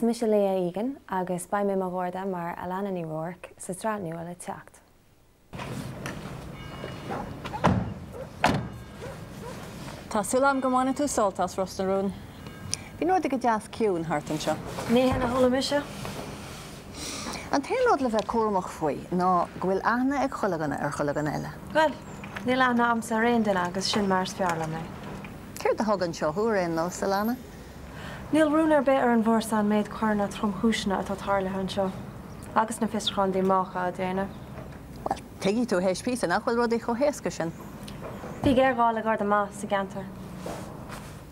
Agallamh le Leah Egan agus ba mé mar gháirde mar Alanna ní Rourke sa strat nua le teacht. Tásúil am go mána tú soltas Rostanrún. Bhí nuair go deas ciún hartan seo. Ní hena thola mise? An taonród le bheith cuairmach faoi ná go bhfuil aithne ag chulaganna ar chulagan eile. Well, níl aithne am sa réon duine agus sin mar fearla mé. Céir de thugann seo thuair nó Alanna? Níl rúnar be ar an bhórsan méid chuirna trom chúisna atá tharla an seo. Agus na fistrán dí mácha a déana. Well, teigí tú héis pí nach bhfuil rudaí chohéasca sin. Bhí ggéirgáil gar de más sa gantar.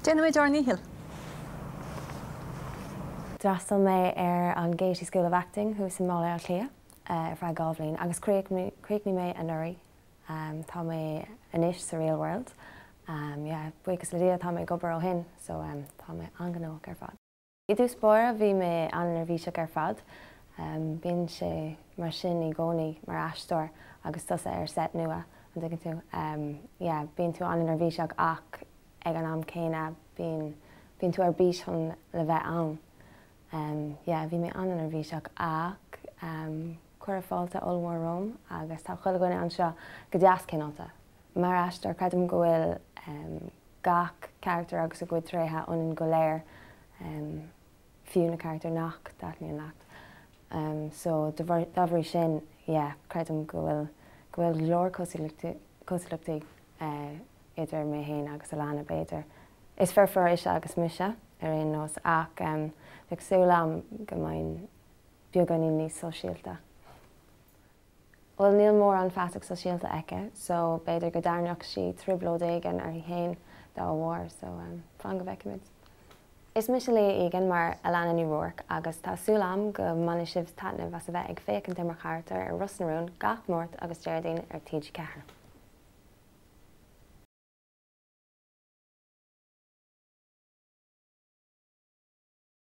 Déanana méid ar níhil. Drastal mé ar an Gaty School of Acting hús in Agallamh le Leah ar Agallamh le Leah agus críochní mé an nuirí. Tá mé inis sa real world. Buchas le dia tá mé gobar ó hin, so tá mé anganóach ar fad. I dús bóra bhí mé an ar bhíseach ar fad. Bíonn sé mar sin i gcónaí mar aistóir agus tusa ar set nua an dtuigeann tú. Bíonn tú an ar bhíseach ach ag an am céine bíonn tú ar bís chun le bheith ann. Bhí mé an ar bhíseach ach chuir fáilte olmhór Róm agus tá chuile goine an seo go deas cinálta. Mar aistóir creidum go bhfuil gach character agus a gcuid tréthe an gclár fiú na character nach daithníon leat. So d'bhrí sin, creidum go bhfuil leor cosúlachtaí idir mé héin agus Alanna b'éidir. Is fearr is agus mise ar aon nós ach beagsúlam go mbeidh beagganí níos sosialta. Well, níl mór an feasach sosialta aice, so b'éidir go darneach sí triblód éigean ar héin dá bhór, so fáin go bheicimiid. Is Agallamh le Leah Egan mar Alanna ní Rourke agus tásúlam go mbainne sibh taitneamh as a bheith ag féach an timar charachtar ar Rostanrún, gach mórt agus deardaoin ar tíid cethair.